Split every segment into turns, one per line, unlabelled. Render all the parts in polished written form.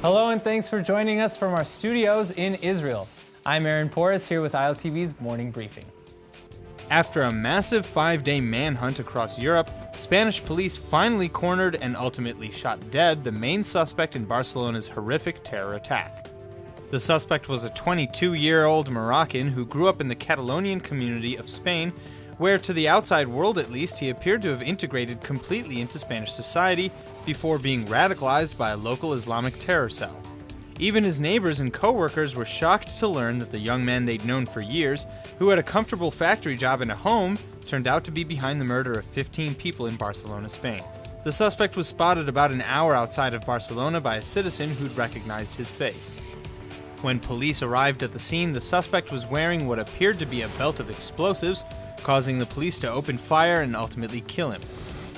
Hello and thanks for joining us from our studios in Israel. I'm Aaron Porras here with ILTV's Morning Briefing.
After a massive 5-day manhunt across Europe, Spanish police finally cornered and ultimately shot dead the main suspect in Barcelona's horrific terror attack. The suspect was a 22-year-old Moroccan who grew up in the Catalonian community of Spain, where to the outside world at least he appeared to have integrated completely into Spanish society before being radicalized by a local Islamic terror cell. Even his neighbors and co-workers were shocked to learn that the young man they'd known for years, who had a comfortable factory job and a home, turned out to be behind the murder of 15 people in Barcelona, Spain. The suspect was spotted about an hour outside of Barcelona by a citizen who'd recognized his face. When police arrived at the scene, the suspect was wearing what appeared to be a belt of explosives, causing the police to open fire and ultimately kill him.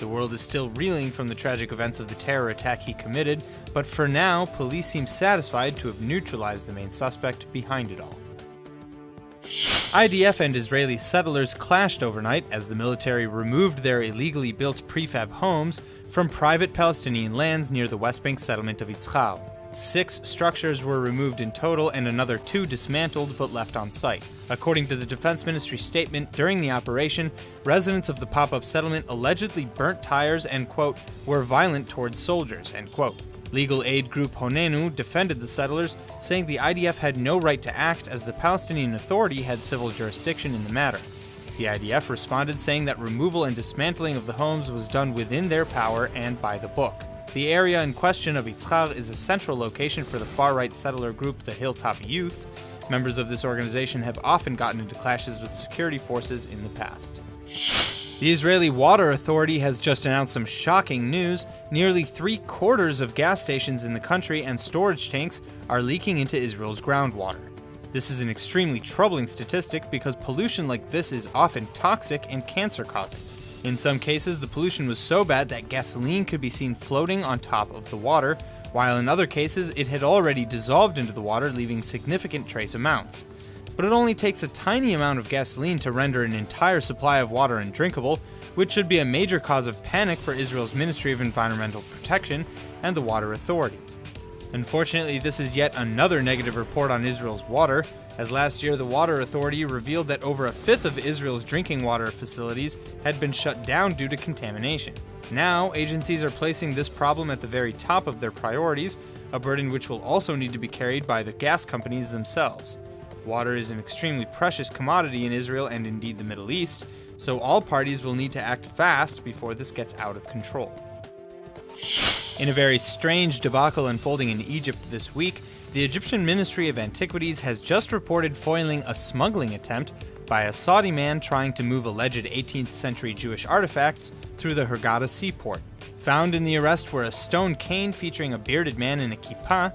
The world is still reeling from the tragic events of the terror attack he committed, but for now, police seem satisfied to have neutralized the main suspect behind it all. I.D.F and Israeli settlers clashed overnight as the military removed their illegally built prefab homes from private Palestinian lands near the West Bank settlement of YIZHAR. 6 structures were removed in total and another 2 dismantled but left on site. According to the Defense Ministry statement, during the operation, residents of the pop-up settlement allegedly burnt tires and, quote, were violent towards soldiers, end quote. Legal aid group Honenu defended the settlers, saying the IDF had no right to act as the Palestinian Authority had civil jurisdiction in the matter. The IDF responded saying that removal and dismantling of the homes was done within their power and by the book. The area in question of YIZHAR is a central location for the far-right settler group the Hilltop Youth. Members of this organization have often gotten into clashes with security forces in the past. The Israeli Water Authority has just announced some shocking news. Nearly 3/4 of gas stations in the country and storage tanks are leaking into Israel's groundwater. This is an extremely troubling statistic because pollution like this is often toxic and cancer-causing. In some cases, the pollution was so bad that gasoline could be seen floating on top of the water, while in other cases it had already dissolved into the water, leaving significant trace amounts. But it only takes a tiny amount of gasoline to render an entire supply of water undrinkable, which should be a major cause of panic for Israel's Ministry of Environmental Protection and the Water Authority. Unfortunately, this is yet another negative report on Israel's water, as last year the Water Authority revealed that over 1/5 of Israel's drinking water facilities had been shut down due to contamination. Now, agencies are placing this problem at the very top of their priorities, a burden which will also need to be carried by the gas companies themselves. Water is an extremely precious commodity in Israel and indeed the Middle East, so all parties will need to act fast before this gets out of control. In a very strange debacle unfolding in Egypt this week, the Egyptian Ministry of Antiquities has just reported foiling a smuggling attempt by a Saudi man trying to move alleged 18th century Jewish artifacts through the Hurghada seaport. Found in the arrest were a stone cane featuring a bearded man in a kippah,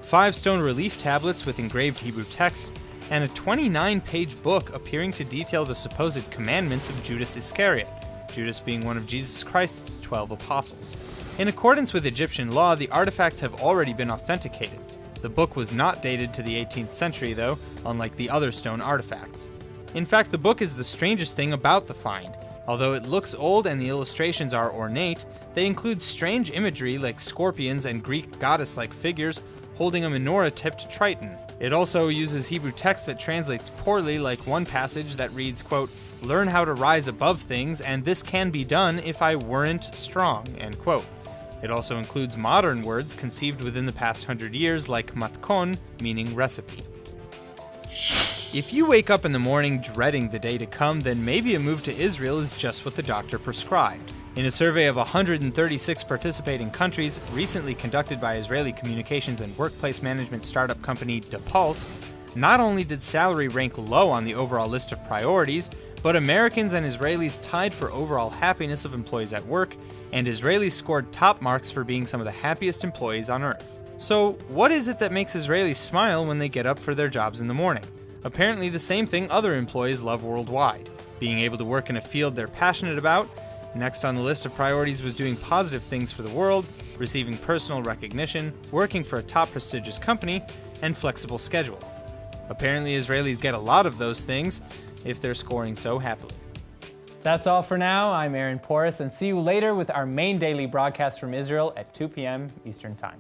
5 stone relief tablets with engraved Hebrew text, and a 29-page book appearing to detail the supposed commandments of Judas Iscariot, Judas being one of Jesus Christ's 12 apostles. In accordance with Egyptian law, the artifacts have already been authenticated. The book was not dated to the 18th century, though, unlike the other stone artifacts. In fact, the book is the strangest thing about the find. Although it looks old and the illustrations are ornate, they include strange imagery like scorpions and Greek goddess-like figures holding a menorah-tipped triton. It also uses Hebrew text that translates poorly, like one passage that reads, quote, "Learn how to rise above things, and this can be done if I weren't strong," end quote. It also includes modern words conceived within the past 100 years, like matkon, meaning recipe. If you wake up in the morning dreading the day to come, then maybe a move to Israel is just what the doctor prescribed. In a survey of 136 participating countries, recently conducted by Israeli communications and workplace management startup company Pulse, not only did salary rank low on the overall list of priorities, but Americans and Israelis tied for overall happiness of employees at work, and Israelis scored top marks for being some of the happiest employees on earth. So, what is it that makes Israelis smile when they get up for their jobs in the morning? Apparently the same thing other employees love worldwide: being able to work in a field they're passionate about. Next on the list of priorities was doing positive things for the world, receiving personal recognition, working for a top prestigious company, and flexible schedule. Apparently Israelis get a lot of those things if they're scoring so happily.
That's all for now. I'm Aaron Porras, and see you later with our main daily broadcast from Israel at 2 p.m. Eastern Time.